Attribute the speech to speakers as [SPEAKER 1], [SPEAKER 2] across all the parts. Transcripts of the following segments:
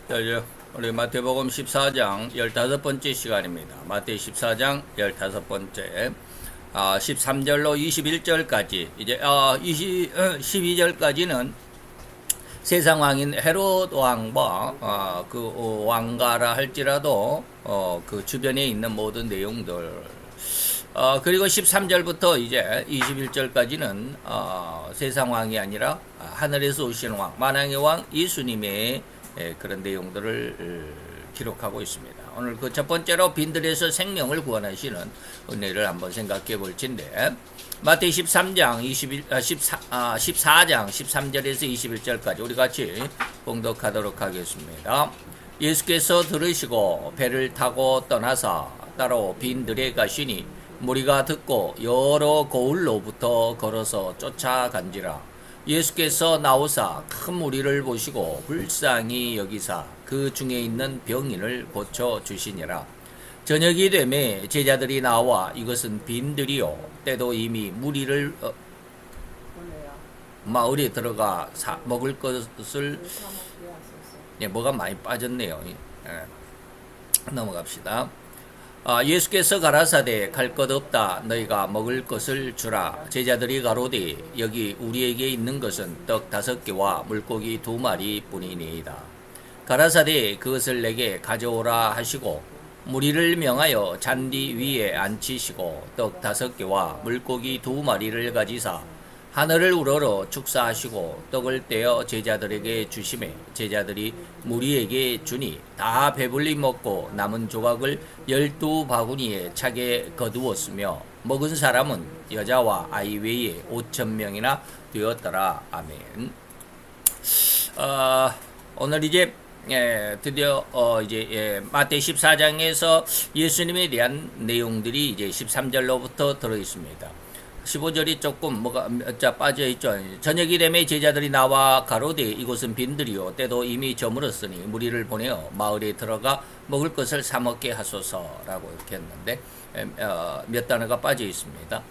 [SPEAKER 1] 자, 이제 우리 마태복음 14장 15번째 시간입니다. 마태 14장 15번째 13절로 21절까지 이제 12절까지는 세상 왕인 헤롯 왕과 그 왕가라 할지라도 그 주변에 있는 모든 내용들 그리고 13절부터 이제 21절까지는 세상 왕이 아니라 하늘에서 오신 왕, 만왕의 왕 예수님의 그런 내용들을 기록하고 있습니다. 오늘 그 첫 번째로 빈들에서 생명을 구원하시는 은혜를 한번 생각해 볼 텐데, 마태 13장 14장 13절에서 21절까지 우리 같이 봉독하도록 하겠습니다. 예수께서 들으시고 배를 타고 떠나사 따로 빈들에 가시니 무리가 듣고 여러 고을로부터 걸어서 쫓아간지라. 예수께서 나오사 큰 무리를 보시고 불쌍히 여기사 그 중에 있는 병인을 고쳐 주시니라. 저녁이 되매 제자들이 나와 이것은 빈들이요 때도 이미 무리를 마을에 들어가 먹을 것을 뭐가 많이 빠졌네요. 넘어갑시다. 예수께서 가라사대 갈 것 없다 너희가 먹을 것을 주라. 제자들이 가로되 여기 우리에게 있는 것은 떡 5개와 물고기 2마리 뿐이니이다. 가라사대 그것을 내게 가져오라 하시고 무리를 명하여 잔디 위에 앉히시고 떡 5개와 물고기 2마리를 가지사 하늘을 우러러 축사하시고 떡을 떼어 제자들에게 주시매 제자들이 무리에게 주니 다 배불리 먹고 남은 조각을 12바구니에 차게 거두었으며 먹은 사람은 여자와 아이 외에 5,000명이나 되었더라. 아멘. 오늘 이제 드디어 이제 마태 14장에서 예수님에 대한 내용들이 이제 13절로부터 들어 있습니다. 15절이 조금 빠져있죠. 저녁이 되매 제자들이 나와 가로되 이곳은 빈들이요 때도 이미 저물었으니 무리를 보내어 마을에 들어가 먹을 것을 사 먹게 하소서라고 이렇게 했는데 몇 단어가 빠져 있습니다.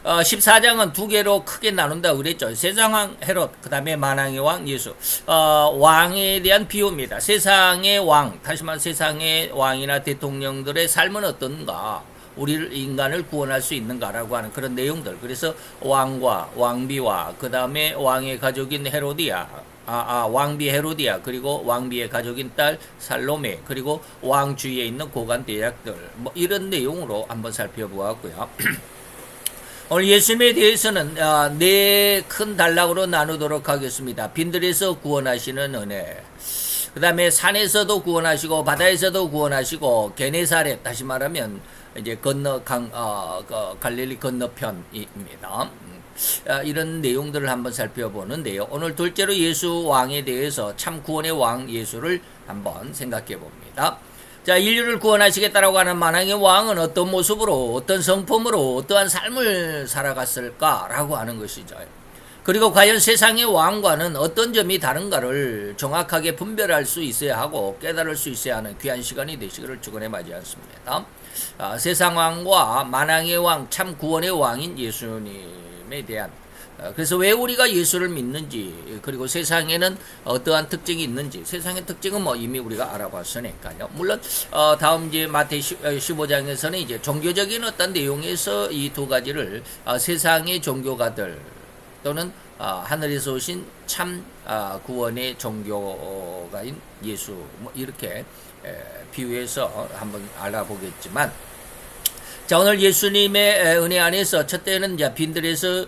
[SPEAKER 1] 14장은 두 개로 크게 나눈다고 그랬죠. 세상왕 헤롯, 그 다음에 만왕의 왕 예수. 왕에 대한 비유입니다. 세상의 왕, 다시 말해 세상의 왕이나 대통령들의 삶은 어떤가, 우리를 인간을 구원할 수 있는가라고 하는 그런 내용들. 그래서 왕과 왕비와 그 다음에 왕의 가족인 헤로디아, 왕비 헤로디아, 그리고 왕비의 가족인 딸 살로메, 그리고 왕 주위에 있는 고관 대작들, 이런 내용으로 한번 살펴보았고요. 오늘 예수님에 대해서는 네 큰 단락으로 나누도록 하겠습니다. 빈들에서 구원하시는 은혜, 그 다음에 산에서도 구원하시고 바다에서도 구원하시고 게네사렛, 다시 말하면 이제 갈릴리 건너편입니다. 이런 내용들을 한번 살펴보는데요. 오늘 둘째로 예수 왕에 대해서 참 구원의 왕 예수를 한번 생각해 봅니다. 자, 인류를 구원하시겠다라고 하는 만왕의 왕은 어떤 모습으로, 어떤 성품으로, 어떠한 삶을 살아갔을까라고 하는 것이죠. 그리고 과연 세상의 왕과는 어떤 점이 다른가를 정확하게 분별할 수 있어야 하고 깨달을 수 있어야 하는 귀한 시간이 되시기를 주건에 맞지 않습니다. 세상 왕과 만왕의 왕, 참 구원의 왕인 예수님에 대한, 그래서 왜 우리가 예수를 믿는지, 그리고 세상에는 어떠한 특징이 있는지, 세상의 특징은 이미 우리가 알아봤으니까요. 물론 다음 이제 마태 15장에서는 이제 종교적인 어떤 내용에서 이 두 가지를 세상의 종교가들 또는 하늘에서 오신 참 구원의 종교가인 예수, 이렇게 비유해서 한번 알아보겠지만, 자, 오늘 예수님의 은혜 안에서 첫째는 이제 빈들에서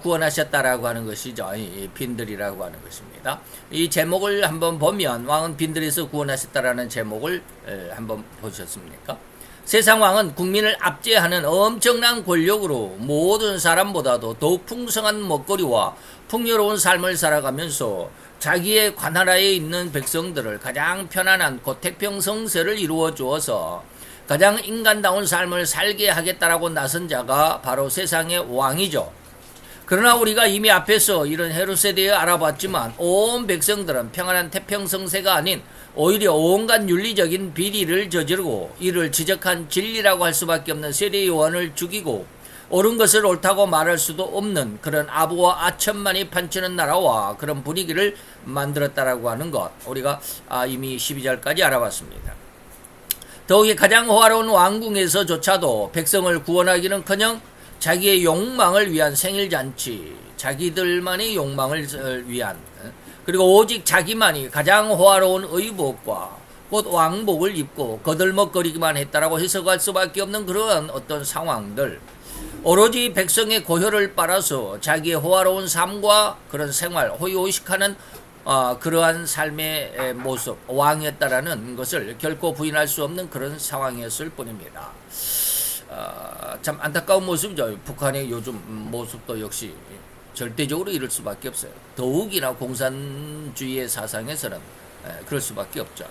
[SPEAKER 1] 구원하셨다라고 하는 것이죠. 이 빈들이라고 하는 것입니다. 이 제목을 한번 보면 왕은 빈들에서 구원하셨다라는 제목을 한번 보셨습니까? 세상 왕은 국민을 압제하는 엄청난 권력으로 모든 사람보다도 더욱 풍성한 먹거리와 풍요로운 삶을 살아가면서 자기의 관나라에 있는 백성들을 가장 편안한 태평성세를 이루어 주어서 가장 인간다운 삶을 살게 하겠다라고 나선 자가 바로 세상의 왕이죠. 그러나 우리가 이미 앞에서 이런 헤롯에 대해 알아봤지만 온 백성들은 평안한 태평성세가 아닌 오히려 온갖 윤리적인 비리를 저지르고 이를 지적한 진리라고 할 수밖에 없는 세례 요한을 죽이고 옳은 것을 옳다고 말할 수도 없는 그런 아부와 아첨만이 판치는 나라와 그런 분위기를 만들었다라고 하는 것, 우리가 이미 12절까지 알아봤습니다. 더욱이 가장 호화로운 왕궁에서조차도 백성을 구원하기는커녕 자기의 욕망을 위한 생일잔치, 자기들만의 욕망을 위한, 그리고 오직 자기만이 가장 호화로운 의복과 곧 왕복을 입고 거들먹거리기만 했다라고 해석할 수밖에 없는 그러한 어떤 상황들, 오로지 백성의 고혈을 빨아서 자기의 호화로운 삶과 그런 생활, 호의호식하는 그러한 삶의 모습, 왕이었다라는 것을 결코 부인할 수 없는 그런 상황이었을 뿐입니다. 참 안타까운 모습이죠. 북한의 요즘 모습도 역시 절대적으로 이럴 수밖에 없어요. 더욱이나 공산주의의 사상에서는 그럴 수밖에 없죠.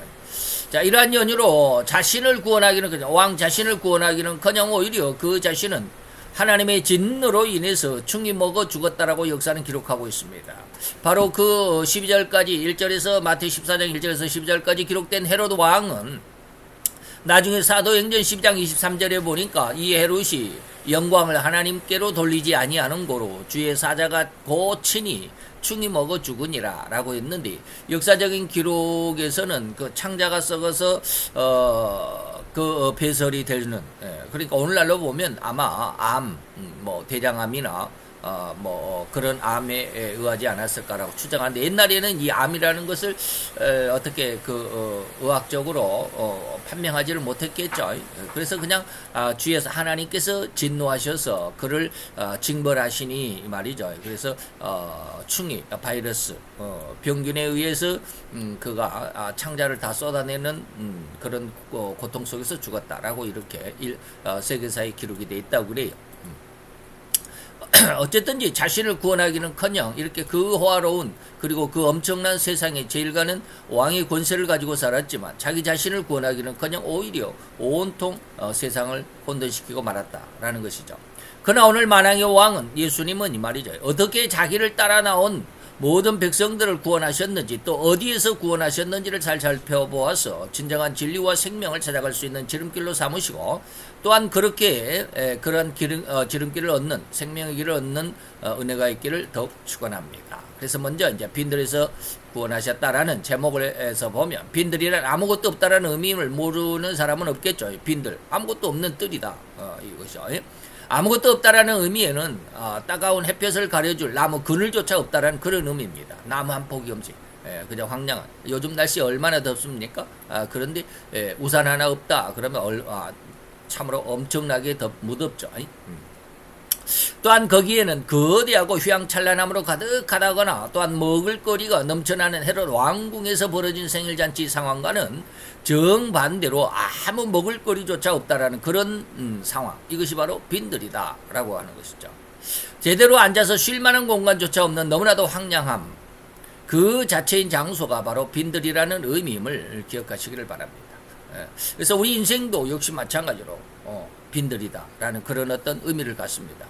[SPEAKER 1] 자, 이러한 연유로 자신을 구원하기는 왕 자신을 구원하기는커녕 오히려 그 자신은 하나님의 진노로 인해서 충이 먹어 죽었다라고 역사는 기록하고 있습니다. 바로 그 12절까지 1절에서 마태 14장 1절에서 12절까지 기록된 헤롯 왕은 나중에 사도행전 12장 23절에 보니까 이 헤롯이 영광을 하나님께로 돌리지 아니하는 고로 주의 사자가 고친이 충이 먹어 죽으니라 라고 했는데, 역사적인 기록에서는 그 창자가 썩어서 그 배설이 되는, 그러니까 오늘날로 보면 아마 대장암이나 그런 암에 의하지 않았을까라고 추정하는데, 옛날에는 이 암이라는 것을 어떻게 의학적으로 판명하지를 못했겠죠. 그래서 그냥 주에서 하나님께서 진노하셔서 그를 징벌하시니 말이죠. 그래서 충이 바이러스 병균에 의해서 그가 창자를 다 쏟아내는 그런 고통 속에서 죽었다라고 이렇게 세계사에 기록이 돼 있다고 그래요. 어쨌든지 자신을 구원하기는커녕 이렇게 그 호화로운 그리고 그 엄청난 세상에 제일 가는 왕의 권세를 가지고 살았지만 자기 자신을 구원하기는커녕 오히려 온통 세상을 혼돈시키고 말았다라는 것이죠. 그러나 오늘 만왕의 왕은, 예수님은 이 말이죠, 어떻게 자기를 따라 나온 모든 백성들을 구원하셨는지, 또 어디에서 구원하셨는지를 잘 살펴보아서 진정한 진리와 생명을 찾아갈 수 있는 지름길로 삼으시고, 또한 그렇게 그런 지름길을 얻는, 생명의 길을 얻는 은혜가 있기를 더욱 축원합니다. 그래서 먼저 이제 빈들에서 구원하셨다라는 제목에서 보면, 빈들이란 아무것도 없다라는 의미를 모르는 사람은 없겠죠. 빈들, 아무것도 없는 뜰이다, 이것이죠. 아무것도 없다라는 의미에는 따가운 햇볕을 가려줄 나무 그늘조차 없다라는 그런 의미입니다. 나무 한 폭이 없이, 그냥 황량한. 요즘 날씨 얼마나 덥습니까? 그런데 우산 하나 없다 그러면 참으로 엄청나게 무덥죠. 또한 거기에는 거대하고 휘황찬란함으로 가득하다거나, 또한 먹을거리가 넘쳐나는 헤롯 왕궁에서 벌어진 생일잔치 상황과는 정반대로 아무 먹을거리조차 없다라는 그런 상황, 이것이 바로 빈들이다 라고 하는 것이죠. 제대로 앉아서 쉴 만한 공간조차 없는 너무나도 황량함, 그 자체인 장소가 바로 빈들이라는 의미임을 기억하시기를 바랍니다. 그래서 우리 인생도 역시 마찬가지로 빈들이다라는 그런 어떤 의미를 갖습니다.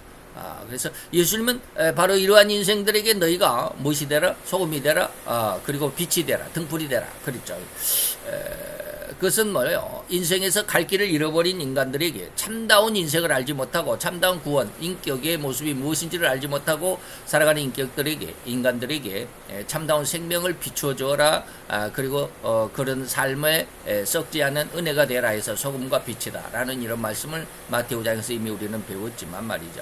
[SPEAKER 1] 그래서 예수님은 바로 이러한 인생들에게 너희가 무엇이 되라? 소금이 되라, 그리고 빛이 되라, 등불이 되라 그랬죠. 그것은 뭐예요? 인생에서 갈 길을 잃어버린 인간들에게 참다운 인생을 알지 못하고 참다운 구원, 인격의 모습이 무엇인지를 알지 못하고 살아가는 인간들에게 참다운 생명을 비추어 주어라, 그리고 그런 삶에 썩지 않은 은혜가 되라 해서 소금과 빛이다 라는 이런 말씀을 마태오장에서 이미 우리는 배웠지만 말이죠.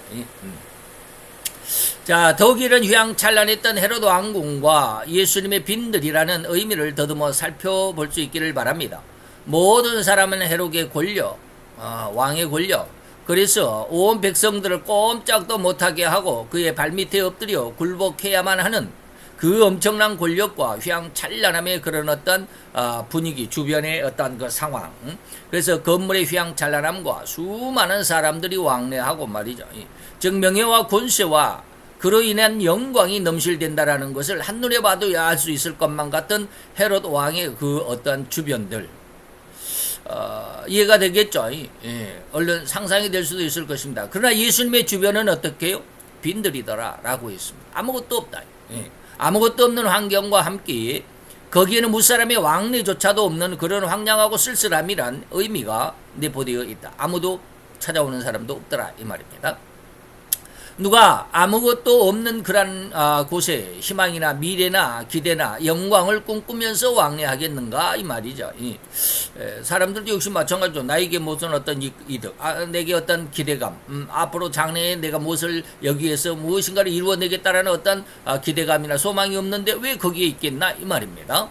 [SPEAKER 1] 자, 더욱이 이런 휘황찬란했던 헤롯 왕궁과 예수님의 빈들이라는 의미를 더듬어 살펴볼 수 있기를 바랍니다. 모든 사람은 헤롯의 권력, 왕의 권력, 그래서 온 백성들을 꼼짝도 못하게 하고 그의 발밑에 엎드려 굴복해야만 하는 그 엄청난 권력과 휘황찬란함의 그런 어떤 분위기, 주변의 어떤 그 상황, 그래서 건물의 휘황찬란함과 수많은 사람들이 왕래하고 말이죠. 즉 명예와 권세와 그로 인한 영광이 넘실된다라는 것을 한눈에 봐도 알 수 있을 것만 같은 헤롯 왕의 그 어떤 주변들, 이해가 되겠죠. 얼른 상상이 될 수도 있을 것입니다. 그러나 예수님의 주변은 어떻게 해요? 빈들이더라 라고 했습니다. 아무것도 없다. 아무것도 없는 환경과 함께 거기에는 무사람의 왕래조차도 없는 그런 황량하고 쓸쓸함이란 의미가 내포되어 있다. 아무도 찾아오는 사람도 없더라 이 말입니다. 누가 아무것도 없는 그런 곳에 희망이나 미래나 기대나 영광을 꿈꾸면서 왕래하겠는가 이 말이죠. 사람들도 역시 마찬가지죠. 나에게 무슨 어떤 이득, 내게 어떤 기대감, 앞으로 장래에 내가 무엇을 여기 위해서 무엇인가를 이루어내겠다라는 어떤 기대감이나 소망이 없는데 왜 거기에 있겠나 이 말입니다.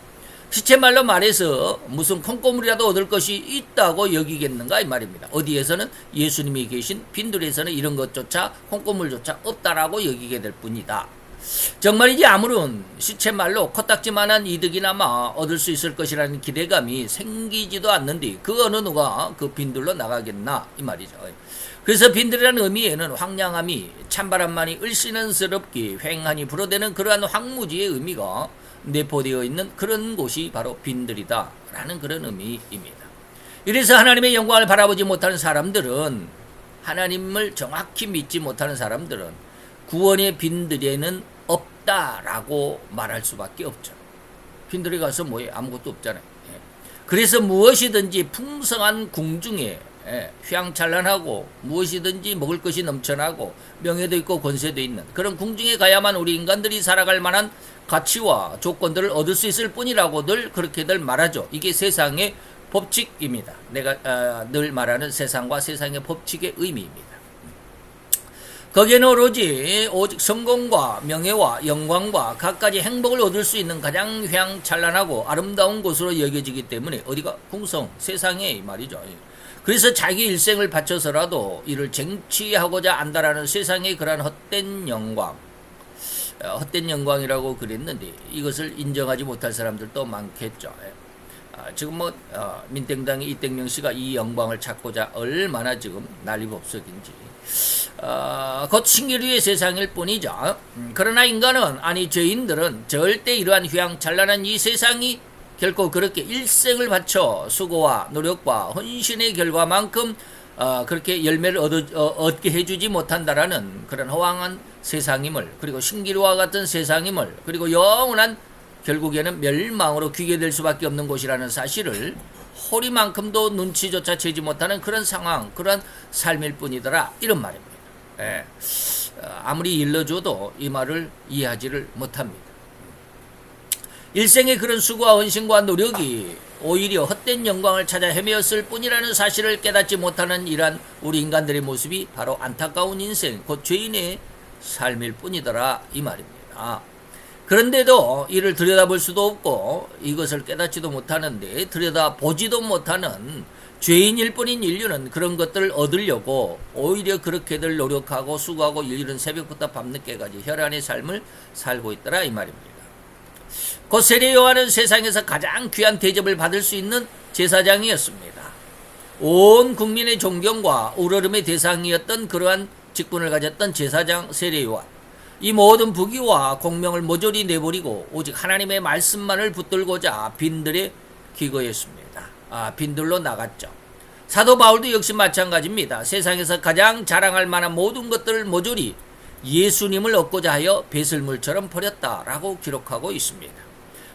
[SPEAKER 1] 시체말로 말해서 무슨 콩고물이라도 얻을 것이 있다고 여기겠는가 이 말입니다. 어디에서는 예수님이 계신 빈들에서는 이런 것조차 콩고물조차 없다라고 여기게 될 뿐이다. 정말이지 아무런 시체말로 코딱지만한 이득이나마 얻을 수 있을 것이라는 기대감이 생기지도 않는데 그 어느 누가 그 빈들로 나가겠나 이 말이죠. 그래서 빈들이라는 의미에는 황량함이 찬바람만이 을씨는스럽게 휑하니 불어대는 그러한 황무지의 의미가 내포되어 있는 그런 곳이 바로 빈들이다 라는 그런 의미입니다. 이래서 하나님의 영광을 바라보지 못하는 사람들은, 하나님을 정확히 믿지 못하는 사람들은 구원의 빈들에는 없다라고 말할 수밖에 없죠. 빈들에 가서 뭐해? 아무것도 없잖아요. 그래서 무엇이든지 풍성한 궁중에 휘황찬란하고 무엇이든지 먹을 것이 넘쳐나고 명예도 있고 권세도 있는 그런 궁중에 가야만 우리 인간들이 살아갈 만한 가치와 조건들을 얻을 수 있을 뿐이라고들 그렇게들 말하죠. 이게 세상의 법칙입니다. 내가 늘 말하는 세상과 세상의 법칙의 의미입니다. 거기에는 오직 성공과 명예와 영광과 갖가지 행복을 얻을 수 있는 가장 휘황찬란하고 아름다운 곳으로 여겨지기 때문에 어디가 궁성, 세상에 말이죠. 그래서 자기 일생을 바쳐서라도 이를 쟁취하고자 안다라는 세상의 그러한 헛된 영광이라고 그랬는데 이것을 인정하지 못할 사람들도 많겠죠. 지금 민땡당의 이땡명 씨가 이 영광을 찾고자 얼마나 지금 난리법석인지 곧 신기루의 세상일 뿐이죠. 그러나 인간은, 아니 죄인들은 절대 이러한 휘황찬란한 이 세상이 결코 그렇게 일생을 바쳐 수고와 노력과 헌신의 결과만큼 그렇게 열매를 얻게 해주지 못한다라는 그런 허황한 세상임을, 그리고 신기루와 같은 세상임을, 그리고 영원한 결국에는 멸망으로 귀게 될 수밖에 없는 곳이라는 사실을 허리만큼도 눈치조차 채지 못하는 그런 상황, 그런 삶일 뿐이더라 이런 말입니다. 아무리 일러줘도 이 말을 이해하지를 못합니다. 일생의 그런 수고와 헌신과 노력이 오히려 헛된 영광을 찾아 헤매었을 뿐이라는 사실을 깨닫지 못하는 이러한 우리 인간들의 모습이 바로 안타까운 인생, 곧 죄인의 삶일 뿐이더라 이 말입니다. 그런데도 이를 들여다볼 수도 없고 이것을 깨닫지도 못하는데 들여다보지도 못하는 죄인일 뿐인 인류는 그런 것들을 얻으려고 오히려 그렇게들 노력하고 수고하고 이른 새벽부터 밤늦게까지 혈안의 삶을 살고 있더라 이 말입니다. 곧 세례 요한은 세상에서 가장 귀한 대접을 받을 수 있는 제사장이었습니다. 온 국민의 존경과 우러름의 대상이었던 그러한 직분을 가졌던 제사장 세례 요한. 이 모든 부귀와 공명을 모조리 내버리고 오직 하나님의 말씀만을 붙들고자 빈들에 기거했습니다. 빈들로 나갔죠. 사도 바울도 역시 마찬가지입니다. 세상에서 가장 자랑할 만한 모든 것들을 모조리 예수님을 얻고자 하여 배설물처럼 버렸다라고 기록하고 있습니다.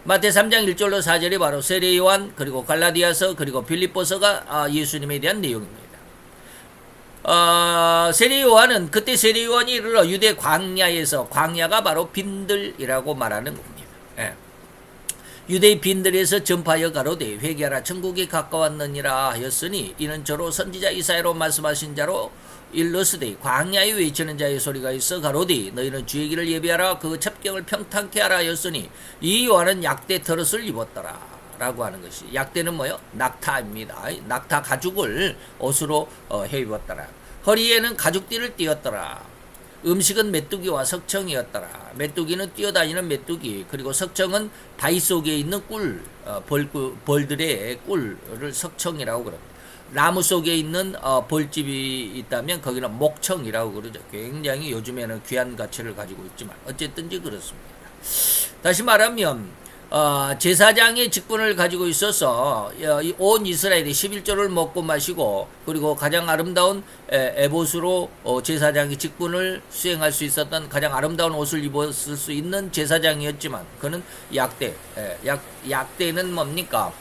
[SPEAKER 1] 마태 3장 1절로 4절이 바로 세례 요한, 그리고 갈라디아서, 그리고 빌립보서가 예수님에 대한 내용입니다. 세례 요한은, 그때 세례 요한이 이르러 유대 광야에서, 광야가 바로 빈들이라고 말하는 겁니다. 유대의 빈들에서 전파하여 가로되 회개하라 천국이 가까웠느니라 하였으니 이는 저로 선지자 이사야로 말씀하신 자로 일러스되 광야에 외치는 자의 소리가 있어 가로되 너희는 주의 길을 예비하라 그 첩경을 평탄케 하라 하였으니 이 요한은 약대 털옷을 입었더라 라고 하는 것이, 약대는 뭐요? 낙타입니다. 낙타 가죽을 옷으로 해 입었더라. 허리에는 가죽띠를 띄었더라. 음식은 메뚜기와 석청이었더라. 메뚜기는 뛰어다니는 메뚜기, 그리고 석청은 바위 속에 있는 꿀, 벌들의 꿀을 석청이라고 그럽니다. 나무 속에 있는 벌집이 있다면 거기는 목청이라고 그러죠. 굉장히 요즘에는 귀한 가치를 가지고 있지만 어쨌든지 그렇습니다. 다시 말하면 제사장의 직분을 가지고 있어서 온 이스라엘이 11조를 먹고 마시고 그리고 가장 아름다운 에봇으로 제사장의 직분을 수행할 수 있었던 가장 아름다운 옷을 입었을 수 있는 제사장이었지만 그는 약대는 뭡니까?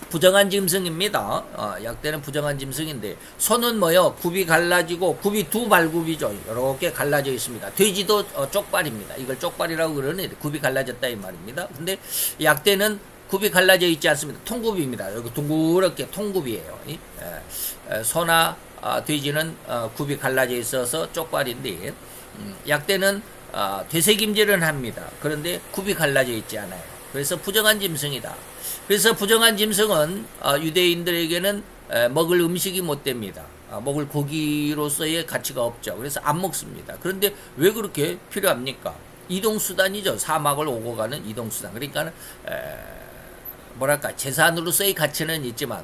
[SPEAKER 1] 부정한 짐승입니다. 약대는 부정한 짐승인데 손은 뭐요? 굽이 갈라지고 굽이 두 발굽이죠. 이렇게 갈라져 있습니다. 돼지도 쪽발입니다. 이걸 쪽발이라고 그러는데 굽이 갈라졌다 이 말입니다. 근데 약대는 굽이 갈라져 있지 않습니다. 통굽입니다. 여기 둥그렇게 통굽이에요. 소나 돼지는 굽이 갈라져 있어서 쪽발인데 약대는 되새김질은 합니다. 그런데 굽이 갈라져 있지 않아요. 그래서 부정한 짐승이다. 그래서 부정한 짐승은 유대인들에게는 먹을 음식이 못 됩니다. 먹을 고기로서의 가치가 없죠. 그래서 안 먹습니다. 그런데 왜 그렇게 필요합니까? 이동수단이죠. 사막을 오고 가는 이동수단. 그러니까 뭐랄까 재산으로서의 가치는 있지만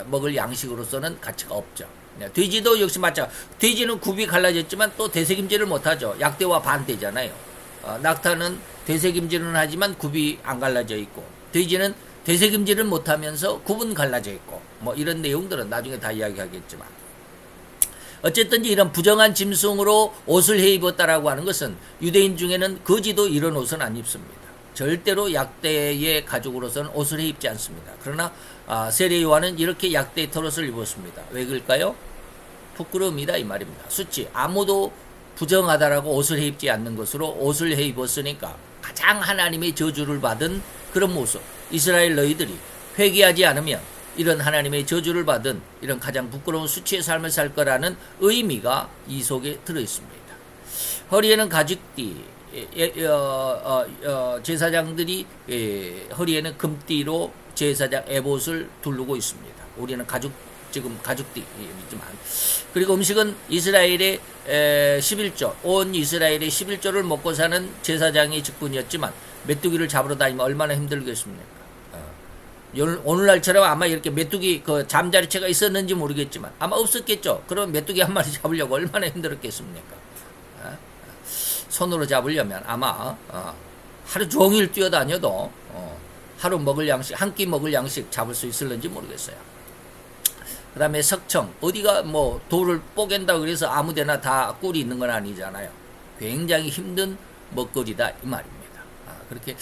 [SPEAKER 1] 먹을 양식으로서는 가치가 없죠. 돼지도 역시 마찬가지. 돼지는 굽이 갈라졌지만 또 되새김질을 못하죠. 약대와 반대잖아요. 낙타는 되새김질은 하지만 굽이 안 갈라져 있고, 돼지는 되새김질을 못하면서 굽은 갈라져 있고, 뭐 이런 내용들은 나중에 다 이야기하겠지만, 어쨌든지 이런 부정한 짐승으로 옷을 해 입었다라고 하는 것은 유대인 중에는 거지도 이런 옷은 안 입습니다. 절대로 약대의 가죽으로서는 옷을 해 입지 않습니다. 그러나 세례 요한은 이렇게 약대의 털옷을 입었습니다. 왜 그럴까요? 부끄러움이다 이 말입니다. 수치 아무도 부정하다라고 옷을 해 입지 않는 것으로 옷을 해 입었으니까 가장 하나님의 저주를 받은 그런 모습. 이스라엘 너희들이 회개하지 않으면 이런 하나님의 저주를 받은 이런 가장 부끄러운 수치의 삶을 살 거라는 의미가 이 속에 들어 있습니다. 허리에는 가죽띠, 제사장들이 허리에는 금띠로 제사장 에봇을 두르고 있습니다. 우리는 지금 가죽띠이지만, 그리고 음식은 이스라엘의 11조, 온 이스라엘의 11조를 먹고 사는 제사장의 직분이었지만 메뚜기를 잡으러 다니면 얼마나 힘들겠습니까? 오늘날처럼 아마 이렇게 메뚜기 그 잠자리채가 있었는지 모르겠지만 아마 없었겠죠. 그럼 메뚜기 한 마리 잡으려고 얼마나 힘들었겠습니까? 손으로 잡으려면 아마 하루 종일 뛰어다녀도 하루 먹을 양식, 한 끼 먹을 양식 잡을 수 있을는지 모르겠어요. 그 다음에 석청, 어디가 뭐 돌을 뽀갠다 그래서 아무데나 다 꿀이 있는 건 아니잖아요. 굉장히 힘든 먹거리다 이 말입니다. 그렇게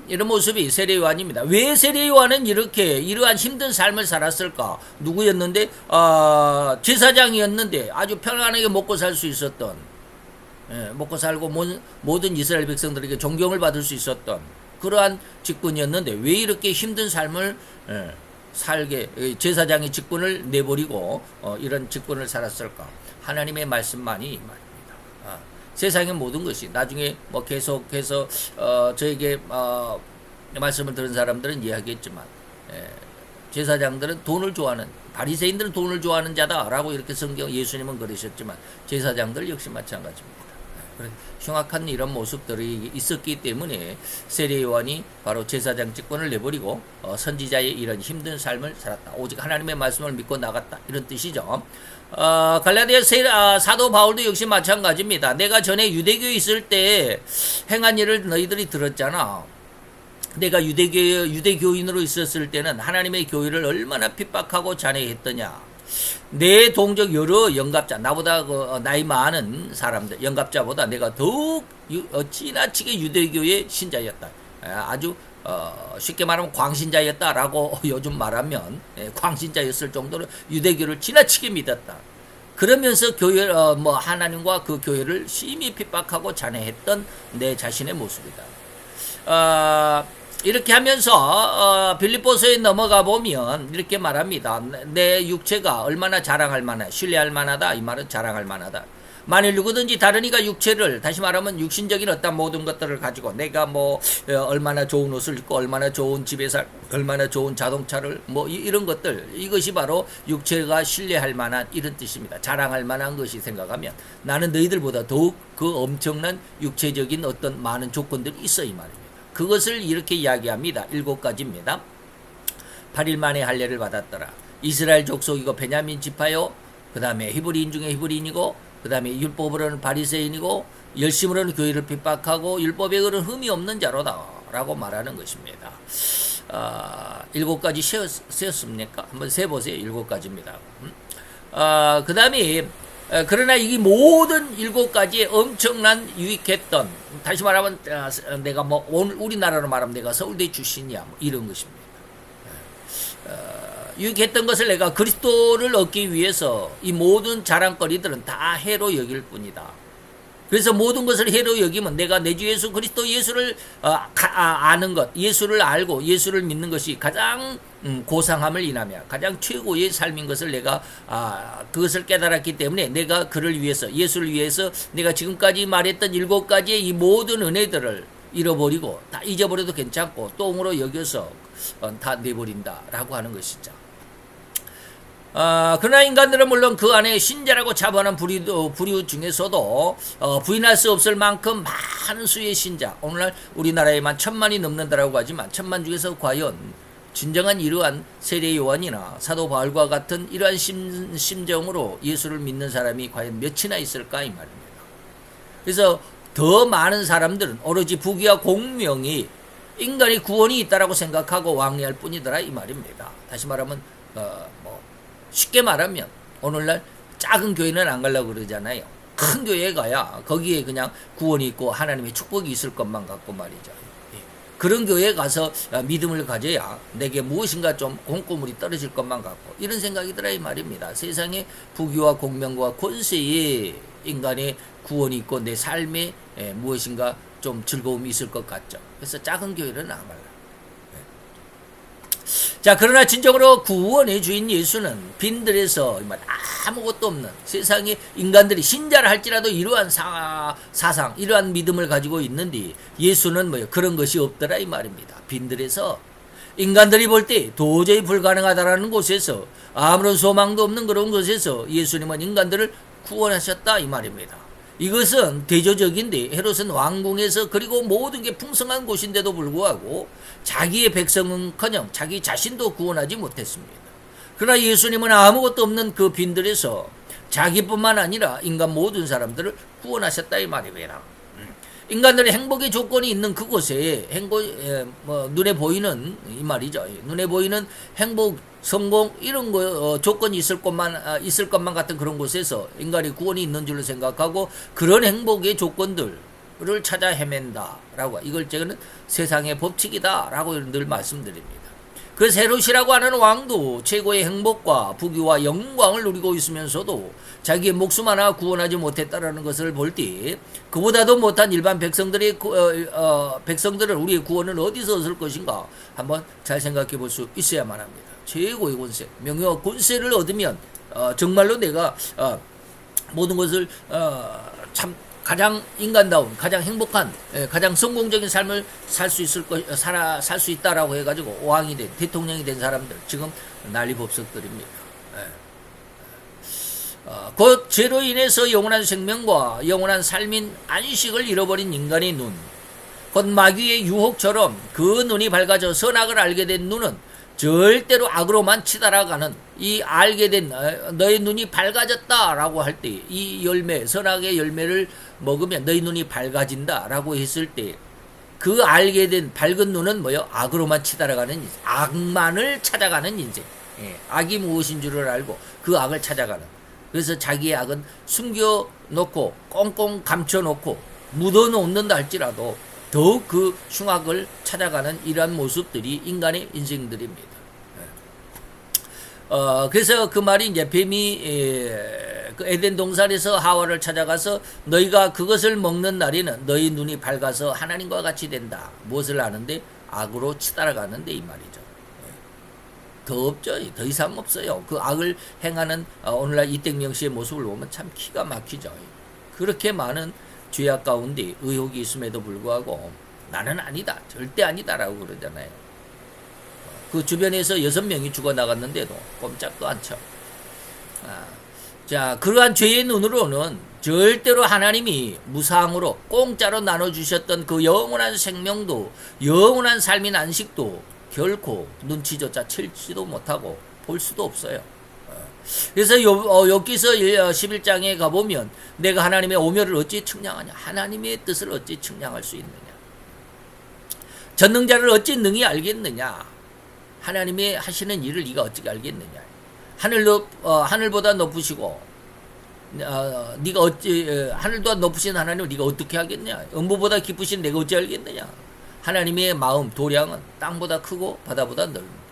[SPEAKER 1] 이런 모습이 세례 요한입니다. 왜 세례 요한은 이러한 힘든 삶을 살았을까? 누구였는데 제사장이었는데 아주 편안하게 먹고 살 수 있었던, 먹고 살고 모든 이스라엘 백성들에게 존경을 받을 수 있었던 그러한 직분이었는데 왜 이렇게 힘든 삶을 살게 제사장의 직분을 내버리고 이런 직분을 살았을까? 하나님의 말씀만이 이 말입니다. 세상의 모든 것이 나중에 뭐 계속해서 저에게 말씀을 들은 사람들은 이야기했지만 제사장들은 돈을 좋아하는, 바리새인들은 돈을 좋아하는 자다라고 이렇게 예수님은 그러셨지만 제사장들 역시 마찬가지입니다. 흉악한 이런 모습들이 있었기 때문에 세례 요한이 바로 제사장 직분을 내버리고 선지자의 이런 힘든 삶을 살았다. 오직 하나님의 말씀을 믿고 나갔다. 이런 뜻이죠. 갈라디아 사도 바울도 역시 마찬가지입니다. 내가 전에 유대교에 있을 때 행한 일을 너희들이 들었잖아. 내가 유대교인으로 있었을 때는 하나님의 교회를 얼마나 핍박하고 잔해했더냐. 내 동족 여러 영갑자, 나보다 나이 많은 사람들, 영갑자보다 내가 더욱 지나치게 유대교의 신자였다. 아주 쉽게 말하면 광신자였다라고 요즘 말하면 광신자였을 정도로 유대교를 지나치게 믿었다. 그러면서 교회 하나님과 그 교회를 심히 핍박하고 잔해했던 내 자신의 모습이다. 이렇게 하면서 빌립보서에 넘어가 보면 이렇게 말합니다. 내 육체가 얼마나 자랑할 만하다, 신뢰할 만하다. 이 말은 자랑할 만하다. 만일 누구든지 다른 이가 육체를, 다시 말하면 육신적인 어떤 모든 것들을 가지고 내가 얼마나 좋은 옷을 입고 얼마나 좋은 집에 살고 얼마나 좋은 자동차를 이런 것들, 이것이 바로 육체가 신뢰할 만한 이런 뜻입니다. 자랑할 만한 것이 생각하면 나는 너희들보다 더욱 그 엄청난 육체적인 어떤 많은 조건들이 있어 이 말입니다. 그것을 이렇게 이야기합니다. 7가지입니다. 8일 만에 할례를 받았더라. 이스라엘 족속이고 베냐민 지파요. 그 다음에 히브리인 중에 히브리인이고, 그 다음에 율법으로는 바리새인이고, 열심으로는 교회를 핍박하고 율법에 그런 흠이 없는 자로다 라고 말하는 것입니다. 7가지 세었습니까? 한번 세보세요. 7가지입니다. 그 다음에 그러나 이 모든 7가지에 엄청난 유익했던, 다시 말하면 내가 오늘 우리나라로 말하면 내가 서울대 출신이야 이런 것입니다. 유익했던 것을 내가 그리스도를 얻기 위해서 이 모든 자랑거리들은 다 해로 여길 뿐이다. 그래서 모든 것을 해로 여기면 내가 내 주 예수 그리스도 예수를 아는 것, 예수를 알고 예수를 믿는 것이 가장 고상함을 인하며 가장 최고의 삶인 것을 내가 그것을 깨달았기 때문에 내가 그를 위해서, 예수를 위해서 내가 지금까지 말했던 7가지의 이 모든 은혜들을 잃어버리고 다 잊어버려도 괜찮고 똥으로 여겨서 다 내버린다라고 하는 것이죠. 그러나 인간들은 물론 그 안에 신자라고 자부하는 부류 중에서도 부인할 수 없을 만큼 많은 수의 신자, 오늘날 우리나라에만 1000만이 넘는다라고 하지만 1000만 중에서 과연 진정한 이러한 세례 요한이나 사도 바울과 같은 이러한 심정으로 예수를 믿는 사람이 과연 몇이나 있을까 이 말입니다. 그래서 더 많은 사람들은 오로지 부귀와 공명이 인간의 구원이 있다라고 생각하고 왕래할 뿐이더라 이 말입니다. 다시 말하면 쉽게 말하면 오늘날 작은 교회는 안 가려고 그러잖아요. 큰 교회에 가야 거기에 그냥 구원이 있고 하나님의 축복이 있을 것만 같고 말이죠. 그런 교회에 가서 믿음을 가져야 내게 무엇인가 좀 공고물이 떨어질 것만 같고 이런 생각이 들어 이 말입니다. 세상에 부귀와 공명과 권세에 인간의 구원이 있고 내 삶에 무엇인가 좀 즐거움이 있을 것 같죠. 그래서 작은 교회는 안 가려고. 자, 그러나 진정으로 구원의 주인 예수는 빈들에서 아무것도 없는 세상에 인간들이 신자를 할지라도 이러한 사상, 이러한 믿음을 가지고 있는데 예수는 그런 것이 없더라 이 말입니다. 빈들에서 인간들이 볼 때 도저히 불가능하다라는 곳에서 아무런 소망도 없는 그런 곳에서 예수님은 인간들을 구원하셨다 이 말입니다. 이것은 대조적인데 헤롯은 왕궁에서 그리고 모든 게 풍성한 곳인데도 불구하고 자기의 백성은커녕 자기 자신도 구원하지 못했습니다. 그러나 예수님은 아무것도 없는 그 빈들에서 자기뿐만 아니라 인간 모든 사람들을 구원하셨다 이 말입니다. 인간들의 행복의 조건이 있는 그곳에 눈에 보이는 이 말이죠. 눈에 보이는 행복, 성공 이런 거 조건이 있을 것만 같은 그런 곳에서 인간의 구원이 있는 줄로 생각하고 그런 행복의 조건들을 찾아 헤맨다라고 이걸 저는 세상의 법칙이다라고 늘 말씀드립니다. 그래서 헤롯이라고 하는 왕도 최고의 행복과 부귀와 영광을 누리고 있으면서도 자기의 목숨 하나 구원하지 못했다라는 것을 볼 때 그보다도 못한 일반 백성들을 우리의 구원을 어디서 얻을 것인가 한번 잘 생각해 볼 수 있어야만 합니다. 최고의 권세, 명예와 권세를 얻으면 정말로 내가 모든 것을 참 가장 인간다운, 가장 행복한, 가장 성공적인 삶을 살 수 있다라고 해가지고 왕이 된, 대통령이 된 사람들 지금 난리법석들입니다. 곧 죄로 인해서 영원한 생명과 영원한 삶인 안식을 잃어버린 인간의 눈, 곧 마귀의 유혹처럼 그 눈이 밝아져 선악을 알게 된 눈은 절대로 악으로만 치달아가는 이 알게 된 너의 눈이 밝아졌다라고 할 때 이 열매, 선악의 열매를 먹으면 너희 눈이 밝아진다라고 했을 때 그 알게 된 밝은 눈은 뭐요? 악으로만 치달아가는 인생, 악만을 찾아가는 인생. 악이 무엇인 줄을 알고 그 악을 찾아가는. 그래서 자기의 악은 숨겨놓고 꽁꽁 감춰놓고 묻어놓는다 할지라도 더욱 그 흉악을 찾아가는 이러한 모습들이 인간의 인생들입니다. 그래서 그 말이 이제 뱀이 그 에덴 동산에서 하와를 찾아가서 너희가 그것을 먹는 날에는 너희 눈이 밝아서 하나님과 같이 된다. 무엇을 아는데? 악으로 치달아가는데 이 말이죠. 더 없죠. 더 이상 없어요. 그 악을 행하는 오늘날 이택명 씨의 모습을 보면 참 기가 막히죠. 그렇게 많은 죄악 가운데 의혹이 있음에도 불구하고 나는 아니다. 절대 아니다라고 그러잖아요. 그 주변에서 6명이 죽어나갔는데도 꼼짝도 않죠. 자, 그러한 죄의 눈으로는 절대로 하나님이 무상으로 공짜로 나눠주셨던 그 영원한 생명도 영원한 삶인 안식도 결코 눈치조차 칠지도 못하고 볼 수도 없어요. 그래서 욥기서 11장에 가보면 내가 하나님의 오멸을 어찌 측량하냐, 하나님의 뜻을 어찌 측량할 수 있느냐, 전능자를 어찌 능히 알겠느냐, 하나님의 하시는 일을 네가 어찌 알겠느냐, 하늘보다 높으시고 네가 어찌 하늘보다 높으신 하나님을 네가 어떻게 하겠냐, 음부보다 깊으신 내가 어찌 알겠느냐, 하나님의 마음 도량은 땅보다 크고 바다보다 넓은.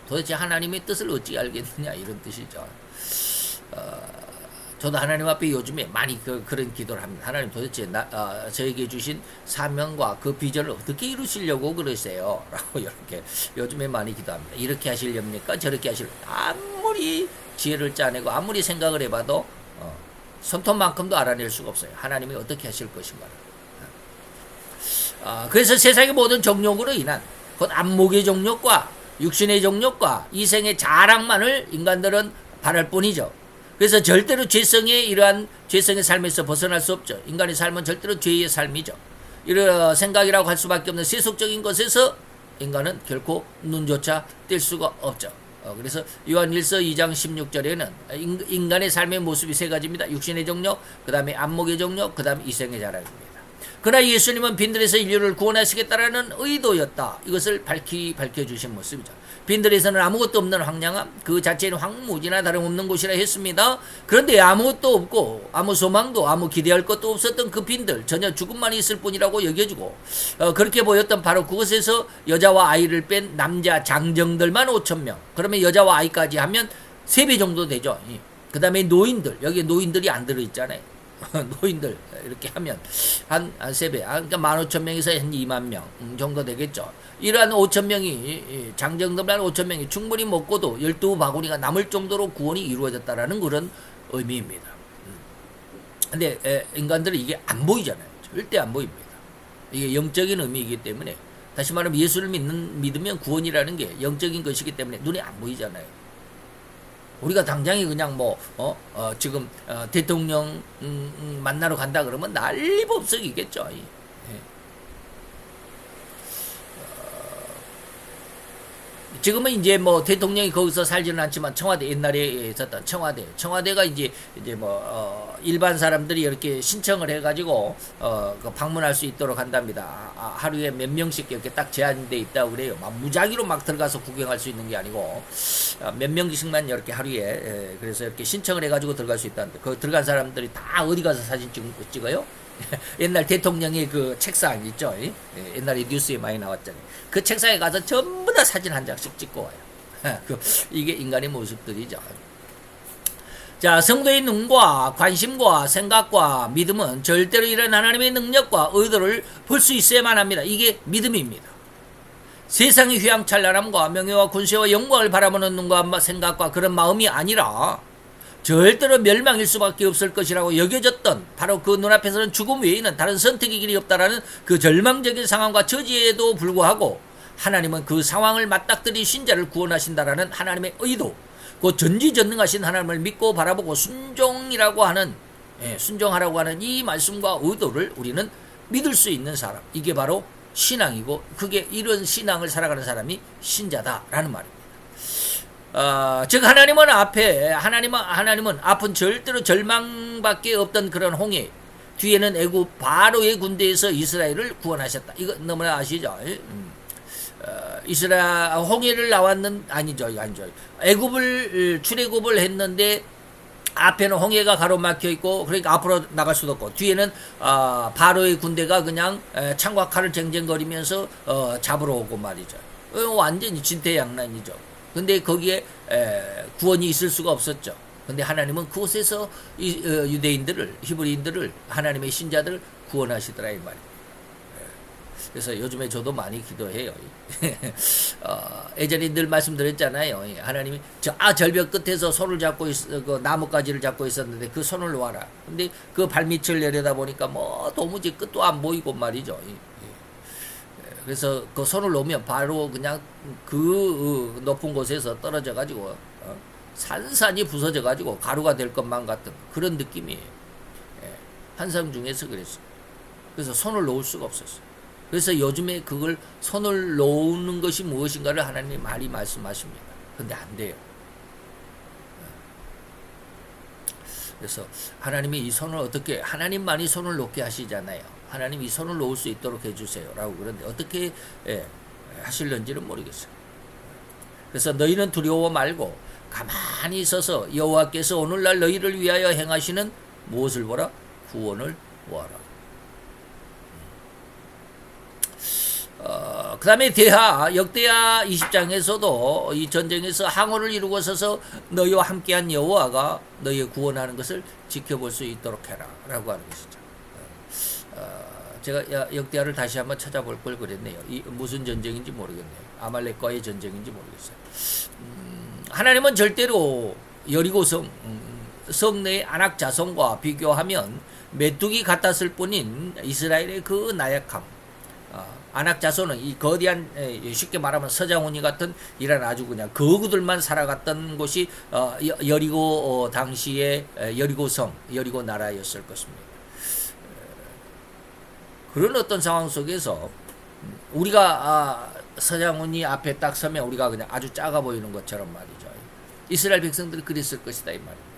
[SPEAKER 1] 도대체 하나님의 뜻을 어찌 알겠느냐 이런 뜻이죠. 저도 하나님 앞에 요즘에 많이 그런 기도를 합니다. 하나님 도대체 저에게 주신 사명과 그 비전을 어떻게 이루시려고 그러세요? 라고 이렇게 요즘에 많이 기도합니다. 이렇게 하시렵니까? 저렇게 하시렵니까? 아무리 지혜를 짜내고 아무리 생각을 해봐도 손톱만큼도 알아낼 수가 없어요. 하나님이 어떻게 하실 것인가. 그래서 세상의 모든 정욕으로 인한 곧 안목의 정욕과 육신의 정욕과 이생의 자랑만을 인간들은 바랄 뿐이죠. 그래서 절대로 이러한 죄성의 삶에서 벗어날 수 없죠. 인간의 삶은 절대로 죄의 삶이죠. 이런 생각이라고 할 수밖에 없는 세속적인 것에서 인간은 결코 눈조차 뗄 수가 없죠. 그래서 요한일서 2장 16절에는 인간의 삶의 모습이 세 가지입니다. 육신의 정욕, 그 다음에 안목의 정욕, 그 다음에 이생의 자랑입니다. 그러나 예수님은 빈들에서 인류를 구원하시겠다라는 의도였다. 이것을 밝혀주신 모습이죠. 빈들에서는 아무것도 없는 황량함, 그 자체는 황무지나 다름없는 곳이라 했습니다. 그런데 아무것도 없고 아무 소망도 아무 기대할 것도 없었던 그 빈들, 전혀 죽음만 있을 뿐이라고 여겨지고 그렇게 보였던 바로 그곳에서 여자와 아이를 뺀 남자 장정들만 5,000명. 그러면 여자와 아이까지 하면 3배 정도 되죠. 그 다음에 노인들, 여기 노인들이 안 들어있잖아요. 노인들 이렇게 하면 한 3배, 그러니까 15,000명에서 한 2만 명 정도 되겠죠. 이러한 5,000명이 장정들만 5,000명이 충분히 먹고도 12바구니가 남을 정도로 구원이 이루어졌다라는 그런 의미입니다. 근데 인간들은 이게 안 보이잖아요. 절대 안 보입니다. 이게 영적인 의미이기 때문에, 다시 말하면 예수를 믿으면 구원이라는 게 영적인 것이기 때문에 눈에 안 보이잖아요. 우리가 당장에 그냥 지금 대통령 만나러 간다 그러면 난리법석이겠죠. 지금은 이제 대통령이 거기서 살지는 않지만 청와대, 옛날에 있었던 청와대가 이제 일반 사람들이 이렇게 신청을 해가지고 방문할 수 있도록 한답니다. 하루에 몇 명씩 이렇게 딱 제한돼 있다고 그래요. 막 무작위로 막 들어가서 구경할 수 있는 게 아니고 몇 명씩만 이렇게 하루에 그래서 이렇게 신청을 해가지고 들어갈 수 있다는데, 그 들어간 사람들이 다 어디 가서 사진 찍어요? 옛날 대통령의 그 책상 있죠? 옛날에 뉴스에 많이 나왔잖아요. 그 책상에 가서 전부 다 사진 한 장씩 찍고 와요. 이게 인간의 모습들이죠. 자, 성도의 눈과 관심과 생각과 믿음은 절대로 이런 하나님의 능력과 의도를 볼 수 있어야만 합니다. 이게 믿음입니다. 세상의 휘황찬란함과 명예와 군세와 영광을 바라보는 눈과 생각과 그런 마음이 아니라 절대로 멸망일 수밖에 없을 것이라고 여겨졌던 바로 그 눈앞에서는 죽음 외에는 다른 선택의 길이 없다라는 그 절망적인 상황과 처지에도 불구하고 하나님은 그 상황을 맞닥뜨린 신자를 구원하신다라는 하나님의 의도, 그 전지전능하신 하나님을 믿고 바라보고 순종하라고 하는 이 말씀과 의도를 우리는 믿을 수 있는 사람, 이게 바로 신앙이고, 그게 이런 신앙을 살아가는 사람이 신자다라는 말입니다. 즉 하나님은 앞은 절대로 절망밖에 없던 그런 홍해, 뒤에는 애굽 바로의 군대에서 이스라엘을 구원하셨다. 이거 너무나 아시죠? 홍해를 아니죠. 애굽을 출애굽을 했는데 앞에는 홍해가 가로막혀 있고, 그러니까 앞으로 나갈 수도 없고, 뒤에는 바로의 군대가 그냥 창과 칼을 쟁쟁거리면서 잡으러 오고 말이죠. 완전히 진퇴양난이죠. 근데 거기에 구원이 있을 수가 없었죠. 근데 하나님은 그곳에서 유대인들을, 히브리인들을, 하나님의 신자들을 구원하시더라 이 말이에요. 그래서 요즘에 저도 많이 기도해요. 예전에 늘 말씀드렸잖아요. 하나님이 절벽 끝에서 손을 잡고 그 나뭇가지를 잡고 있었는데 그 손을 놓아라. 근데 그 발밑을 내려다 보니까 도무지 끝도 안 보이고 말이죠. 그래서 그 손을 놓으면 바로 그냥 그 높은 곳에서 떨어져 가지고 산산이 부서져 가지고 가루가 될 것만 같은 그런 느낌이에요. 환상 중에서 그랬어요. 그래서 손을 놓을 수가 없었어요. 그래서 요즘에 그걸 손을 놓는 것이 무엇인가를 하나님이 많이 말씀하십니다. 근데 안 돼요. 그래서 하나님이 이 손을 어떻게, 하나님만이 손을 놓게 하시잖아요. 하나님 이 손을 놓을 수 있도록 해주세요 라고 그러는데 어떻게 하실는지는 모르겠어요. 그래서 너희는 두려워 말고 가만히 서서 여호와께서 오늘날 너희를 위하여 행하시는 무엇을 보라? 구원을 보아라. 그 다음에 대하, 역대하 20장에서도 이 전쟁에서 항호를 이루고 서서 너희와 함께한 여호와가 너희의 구원하는 것을 지켜볼 수 있도록 해라. 라고 하는 것이죠. 제가 역대하를 다시 한번 찾아볼 걸 그랬네요. 무슨 전쟁인지 모르겠네요. 아말렉과의 전쟁인지 모르겠어요. 하나님은 절대로 여리고성, 성내의 안악 자손과 비교하면 메뚜기 같았을 뿐인 이스라엘의 그 나약함, 안악 자손은 이 거대한, 쉽게 말하면 서장훈이 같은 이런 아주 그냥 거구들만 살아갔던 곳이 여리고 당시의 여리고성, 여리고 나라였을 것입니다. 그런 어떤 상황 속에서 우리가 서장훈이 앞에 딱 서면 우리가 그냥 아주 작아 보이는 것처럼 말이죠. 이스라엘 백성들이 그랬을 것이다 이 말입니다.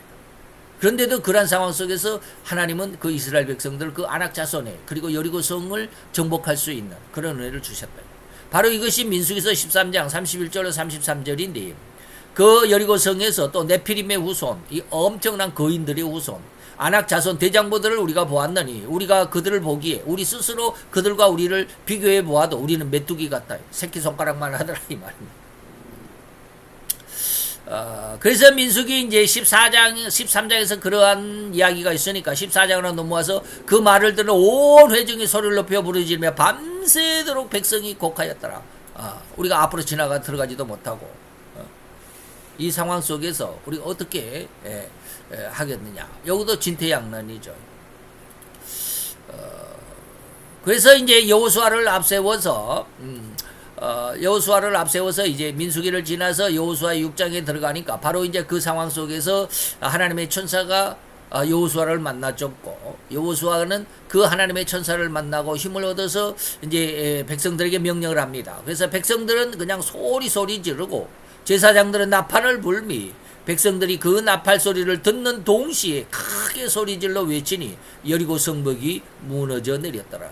[SPEAKER 1] 그런데도 그러한 상황 속에서 하나님은 그 이스라엘 백성들 그 안악 자손에 그리고 여리고성을 정복할 수 있는 그런 은혜를 주셨다. 바로 이것이 민수기서 13장 31절로 33절인데 그 여리고성에서 또 네피림의 후손, 이 엄청난 거인들의 후손, 안악 자손 대장부들을 우리가 보았느니 우리가 그들을 보기에 우리 스스로 그들과 우리를 비교해 보아도 우리는 메뚜기 같다. 새끼손가락만 하더라 이 말입니다. 그래서 민수기 이제 13장에서 그러한 이야기가 있으니까 14장으로 넘어와서 그 말을 들은 온 회중이 소리를 높여 부르짖으며 밤새도록 백성이 곡하였더라. 우리가 앞으로 들어가지도 못하고 이 상황 속에서 우리가 어떻게 하겠느냐. 여기도 진퇴양난이죠. 그래서 이제 여호수아를 앞세워서 이제 민수기를 지나서 여호수아 6장에 들어가니까 바로 이제 그 상황 속에서 하나님의 천사가 여호수아를 만나줬고 여호수아는 그 하나님의 천사를 만나고 힘을 얻어서 이제 백성들에게 명령을 합니다. 그래서 백성들은 그냥 소리 지르고 제사장들은 나팔을 불미 백성들이 그 나팔 소리를 듣는 동시에 크게 소리질러 외치니 여리고 성벽이 무너져 내렸더라.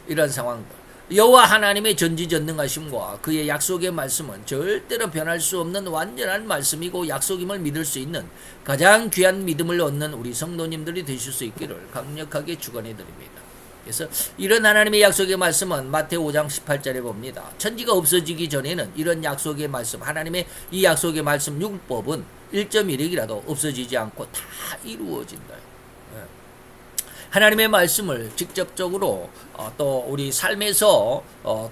[SPEAKER 1] 이런 상황들. 여호와 하나님의 전지전능하심과 그의 약속의 말씀은 절대로 변할 수 없는 완전한 말씀이고 약속임을 믿을 수 있는 가장 귀한 믿음을 얻는 우리 성도님들이 되실 수 있기를 강력하게 축원해 드립니다. 그래서 이런 하나님의 약속의 말씀은 마태오 5장 18절에 봅니다. 천지가 없어지기 전에는 이런 약속의 말씀, 하나님의 이 약속의 말씀 율법은 1.1핵이라도 없어지지 않고 다 이루어진다. 하나님의 말씀을 직접적으로 또 우리 삶에서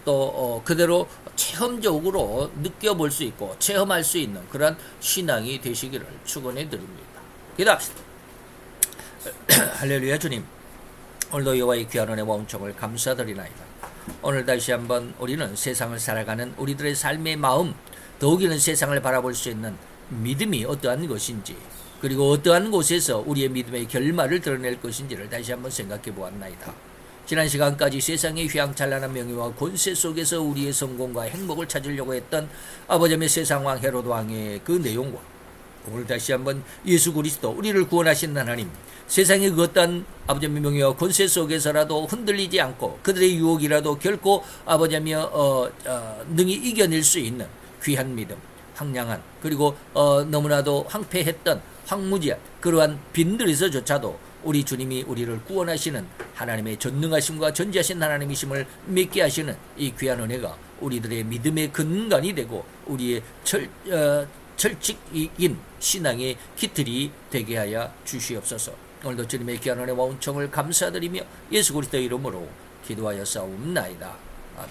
[SPEAKER 1] 또 그대로 체험적으로 느껴볼 수 있고 체험할 수 있는 그런 신앙이 되시기를 축원해 드립니다. 기도합시다. 할렐루야. 주님, 오늘도 여호와의 귀한 은혜와 은총을 감사드리나이다. 오늘 다시 한번 우리는 세상을 살아가는 우리들의 삶의 마음, 더욱이는 세상을 바라볼 수 있는 믿음이 어떠한 것인지, 그리고 어떠한 곳에서 우리의 믿음의 결말을 드러낼 것인지를 다시 한번 생각해 보았나이다. 지난 시간까지 세상의 휘황찬란한 명예와 권세 속에서 우리의 성공과 행복을 찾으려고 했던 아버지의 세상왕 헤롯 왕의 그 내용과 오늘 다시 한번 예수 그리스도 우리를 구원하신 하나님, 세상의 그 어떤 아버지의 명예와 권세 속에서라도 흔들리지 않고 그들의 유혹이라도 결코 아버지며 능히 이겨낼 수 있는 귀한 믿음, 황량한 그리고 너무나도 황폐했던 황무지한 그러한 빈들에서조차도 우리 주님이 우리를 구원하시는 하나님의 전능하심과 전지하신 하나님이심을 믿게 하시는 이 귀한 은혜가 우리들의 믿음의 근간이 되고 우리의 철칙인 신앙의 기틀이 되게 하여 주시옵소서. 오늘도 주님의 귀한 은혜와 은총을 감사드리며 예수 그리스도의 이름으로 기도하여 싸움나이다. 아멘.